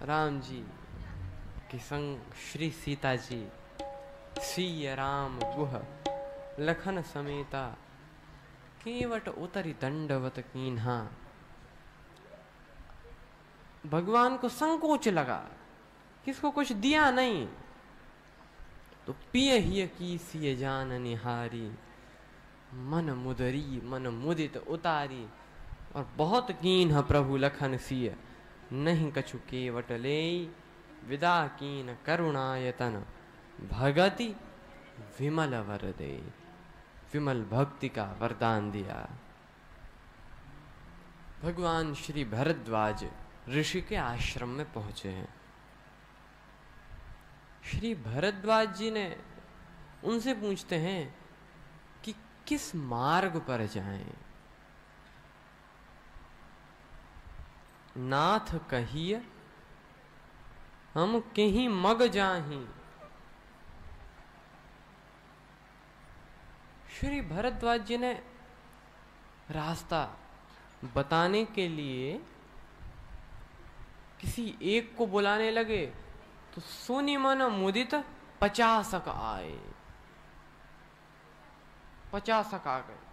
राम जी के संग श्री सीता जी सिय राम गुह लखन समेता केवट उतरी दंडवत कीन्हा। भगवान को संकोच लगा, किसको कुछ दिया नहीं, तो पिय ही की सिय जान निहारी, मन मुदरी मन मुदित उतारी। और बहुत कीन्ह प्रभु लखन सिय, नहीं कछु केवट ले, विदा कीन करुणायतन, भगति विमल वर दे। विमल भक्ति का वरदान दिया। भगवान श्री भरद्वाज ऋषि के आश्रम में पहुंचे हैं। श्री भरद्वाज जी ने उनसे पूछते हैं कि किस मार्ग पर जाएं। नाथ कहिए हम कहीं मग जाहीं। श्री भरद्वाज जी ने रास्ता बताने के लिए किसी एक को बुलाने लगे तो सुनि मन मुदित 50 आए। 50 आ गए।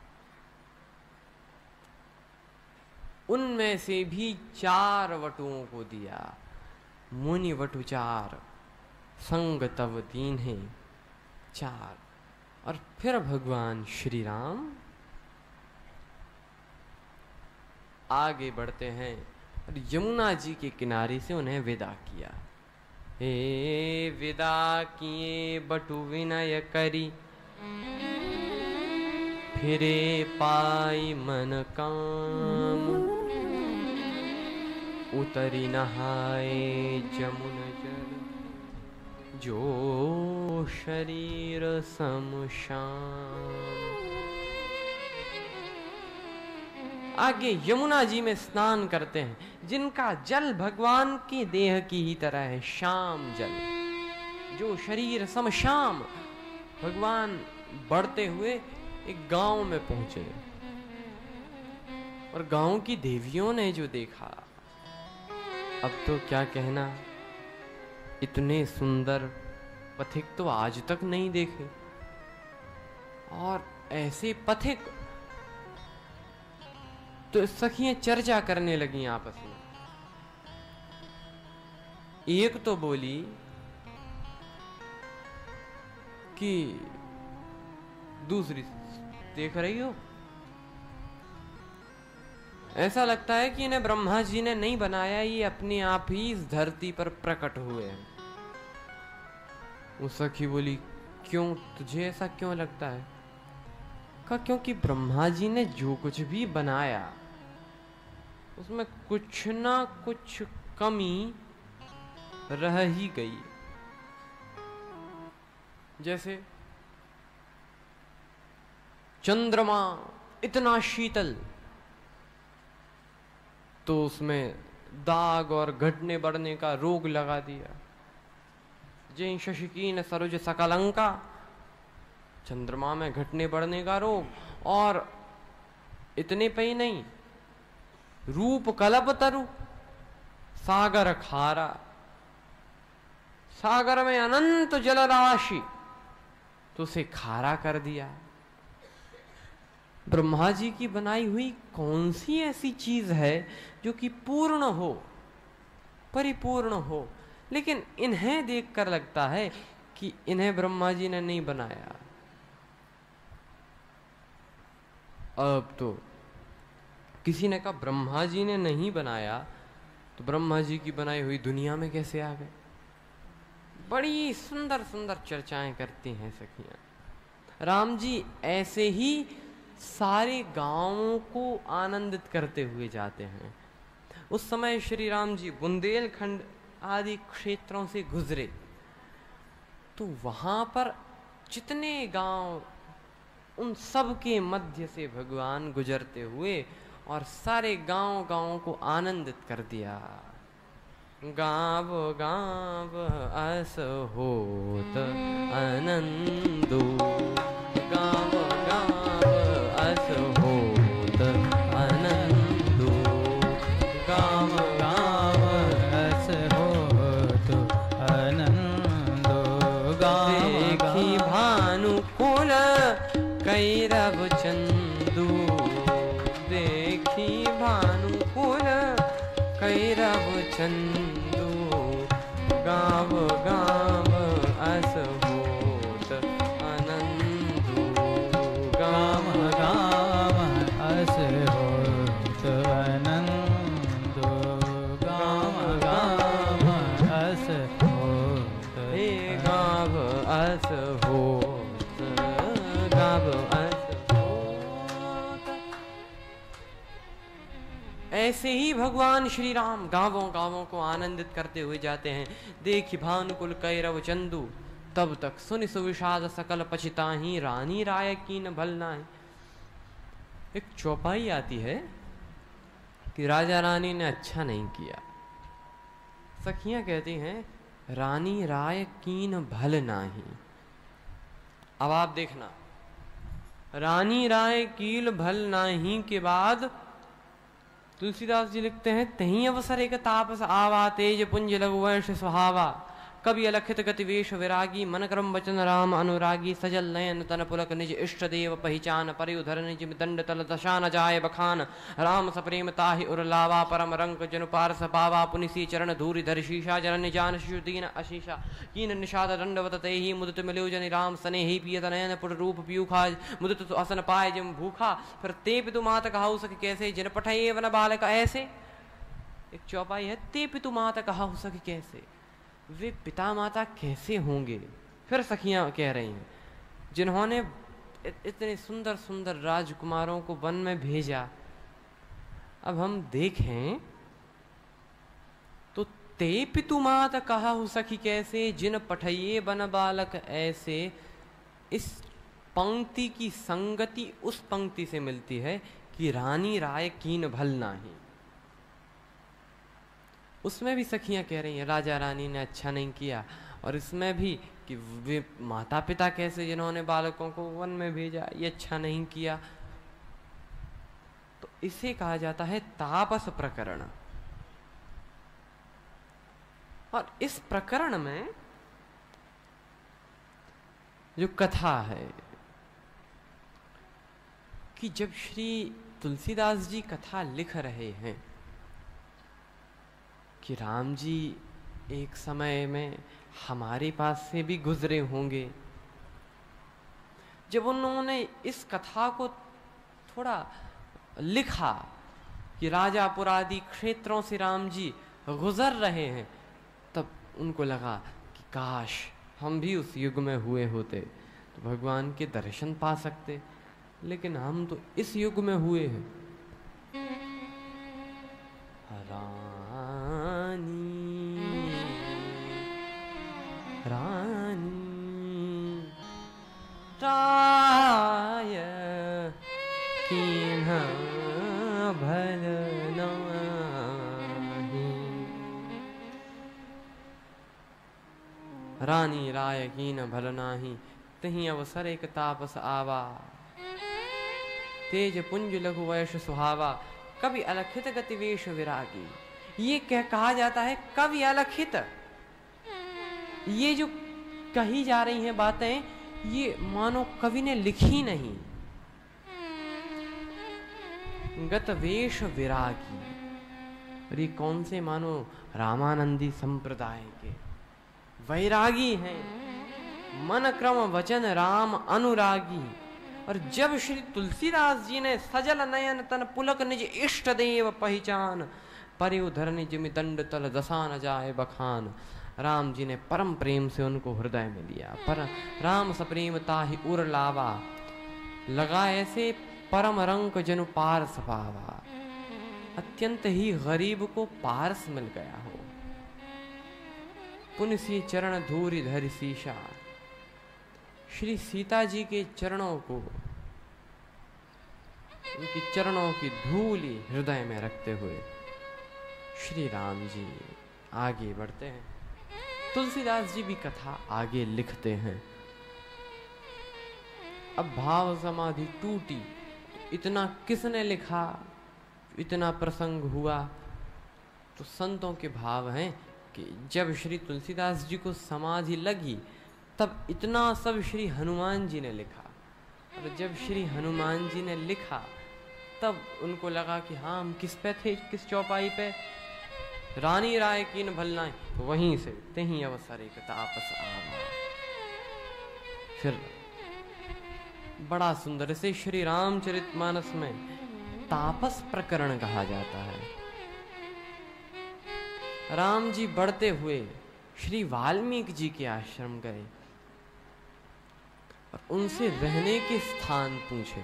उनमें से भी 4 वटुओं को दिया। मुनि वटु 4 संग तव दीन है 4। और फिर भगवान श्री राम आगे बढ़ते हैं और यमुना जी के किनारे से उन्हें विदा किया। हे विदा किए बटु विनय करी, फिरे पाई मन काम। उतरी नहाए जमुन जल, जो शरीर सम श्याम। आगे यमुना जी में स्नान करते हैं, जिनका जल भगवान की देह की ही तरह है, श्याम जल, जो शरीर सम श्याम। भगवान बढ़ते हुए एक गांव में पहुंचे और गांव की देवियों ने जो देखा, अब तो क्या कहना, इतने सुंदर पथिक तो आज तक नहीं देखे। और ऐसे पथिक तो सखियां चर्चा करने लगी आपस में। एक तो बोली कि दूसरी, देख रही हो, ऐसा लगता है कि इन्हें ब्रह्मा जी ने नहीं बनाया, ये अपने आप ही इस धरती पर प्रकट हुए हैं। वो सखी बोली, क्यों, तुझे ऐसा क्यों लगता है? कहा क्योंकि ब्रह्मा जी ने जो कुछ भी बनाया उसमें कुछ ना कुछ कमी रह ही गई। जैसे चंद्रमा इतना शीतल, तो उसमें दाग और घटने बढ़ने का रोग लगा दिया। जय शशिकीन सरोज सकलंका, चंद्रमा में घटने बढ़ने का रोग। और इतने पे ही नहीं, रूप कलप तरु, सागर खारा, सागर में अनंत जल राशि, तो उसे खारा कर दिया। ब्रह्मा जी की बनाई हुई कौन सी ऐसी चीज है जो कि पूर्ण हो, परिपूर्ण हो, लेकिन इन्हें देखकर लगता है कि इन्हें ब्रह्मा जी ने नहीं बनाया। अब तो किसी ने कहा ब्रह्मा जी ने नहीं बनाया तो ब्रह्मा जी की बनाई हुई दुनिया में कैसे आ गए? बड़ी सुंदर सुंदर चर्चाएं करती हैं सखियां। राम जी ऐसे ही सारे गांवों को आनंदित करते हुए जाते हैं। उस समय श्री राम जी बुंदेलखंड आदि क्षेत्रों से गुजरे, तो वहां पर जितने गांव, उन सब के मध्य से भगवान गुजरते हुए और सारे गांव गांव को आनंदित कर दिया। गाँव गाँव अस होत आनंदो, गाँव गाँव अस होत आनंदो, गाँव गाँव अस हो चंदू गाव गाव अस होत आनंदू गाव गाव अस होत आनंदो गाव गाव अस होत हे गाव अस होत गाव अस होत। ऐसे ही भगवान श्री राम गावों गावों को आनंदित करते हुए जाते हैं। देखी भानुकुल कैरव चंदू तब तक सुनि सुविषाद सकल पछिताही रानी राय कीन भल नाहि। एक चौपाई आती है कि राजा रानी ने अच्छा नहीं किया। सखियां कहती हैं रानी राय कीन भल नाही। अब आप देखना, रानी राय कील भल नाही के बाद तुलसीदास जी लिखते हैं तहीं अवसर एक तापस आवा तेज पुंज लघु वैश सुहावा कवि अलखित गति वेश विरागी मन क्रम वचन राम अनुरागी सजल नयन तन पुलक निज इष्ट देव पहचान परिउधर निज दंड तल दशा न जाय बखान राम सप्रेम ताहि उर लावा परम रंग जनु पार सपावा पुनिसी चरण धूरि धर शीशा जनन जान शिशु दीन अशीषा कीन निषाद दंडवत तेहि मुदित मिल्यो जनि राम सने ही पियत नयन पुट रूप पीयूखा मुदित तो असन पाए जिम भूखा फिर ते पितु मात कहाउ सके कैसे जिन पठये वन बालक ऐसे। एक चौपाई है ते पितु मात कहाउ सके कैसे, वे पिता माता कैसे होंगे। फिर सखियां कह रही हैं जिन्होंने इतने सुंदर सुंदर राजकुमारों को वन में भेजा। अब हम देखें तो ते पितु मात कहा हो सखी कैसे जिन पठये बन बालक ऐसे। इस पंक्ति की संगति उस पंक्ति से मिलती है कि रानी राय कीन भल नाही। उसमें भी सखियां कह रही हैं राजा रानी ने अच्छा नहीं किया, और इसमें भी कि वे माता पिता कैसे जिन्होंने बालकों को वन में भेजा ये अच्छा नहीं किया। तो इसे कहा जाता है तापस प्रकरण। और इस प्रकरण में जो कथा है कि जब श्री तुलसीदास जी कथा लिख रहे हैं कि राम जी एक समय में हमारे पास से भी गुजरे होंगे, जब उन्होंने इस कथा को थोड़ा लिखा कि राजापुरादि क्षेत्रों से राम जी गुजर रहे हैं, तब उनको लगा कि काश हम भी उस युग में हुए होते तो भगवान के दर्शन पा सकते, लेकिन हम तो इस युग में हुए हैं। रानी राय कीन भल नाही। रानी राय कीन भल नाही तहीं अवसर एक तापस आवा तेज पुंज लघु वैश सुहावा कवि अलखित गति वेश विरागी। ये कहा जाता है कवि अलखित। ये जो कही जा रही हैं बातें ये मानो कवि ने लिखी नहीं। गत वेश विरागी, और ये कौन से मानो रामानंदी संप्रदाय के वैरागी हैं। मन क्रम वचन राम अनुरागी। और जब श्री तुलसीदास जी ने सजल नयन तन पुलक निज इष्ट देव पहचान परिउधर निज दंड तल दशा न जाए बखान, राम जी ने परम प्रेम से उनको हृदय में लिया। पर राम सप्रेम ताहि उर लावा लगा ऐसे परम रंक जनु पारस पावा। अत्यंत ही गरीब को पारस मिल गया हो। पुनसी चरण धूरि धरि शीशा। श्री सीता जी के चरणों को, उनकी चरणों की धूली हृदय में रखते हुए श्री राम जी आगे बढ़ते हैं। तुलसीदास जी भी कथा आगे लिखते हैं। अब भाव समाधि टूटी, इतना किसने लिखा, इतना प्रसंग हुआ। तो संतों के भाव हैं कि जब श्री तुलसीदास जी को समाधि लगी तब इतना सब श्री हनुमान जी ने लिखा, और जब श्री हनुमान जी ने लिखा तब उनको लगा कि हाँ हम किस पे थे, किस चौपाई पे, रानी राय कीन भलनाई, तो वहीं से तही अवसर एक तापस आवा। फिर बड़ा सुंदर, इसे श्री रामचरितमानस में तापस प्रकरण कहा जाता है। राम जी बढ़ते हुए श्री वाल्मीकि जी के आश्रम गए और उनसे रहने के स्थान पूछे।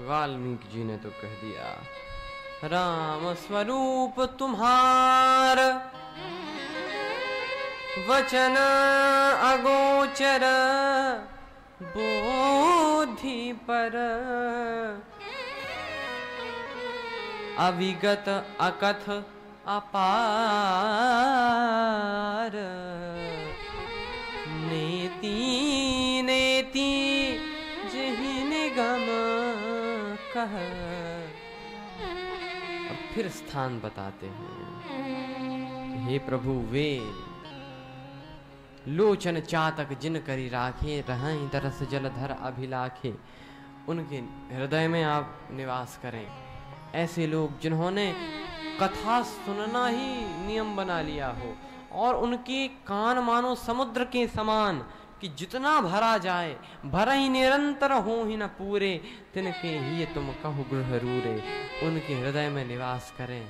वाल्मीकि जी ने तो कह दिया, राम स्वरूप तुम्हार वचन अगोचर बोधि पर, अविगत अकथ अपार, नेति नेति जहि निगम कह। और फिर स्थान बताते हैं, हे प्रभु वे लोचन चातक जिन करी राखे, रहें तरस जलधर अभिलाखे। उनके हृदय में आप निवास करें। ऐसे लोग जिन्होंने कथा सुनना ही नियम बना लिया हो और उनके कान मानो समुद्र के समान कि जितना भरा जाए भरा ही निरंतर हो ही न पूरे, तिनके ही तुम कहु गृह रूरे। उनके हृदय में निवास करें।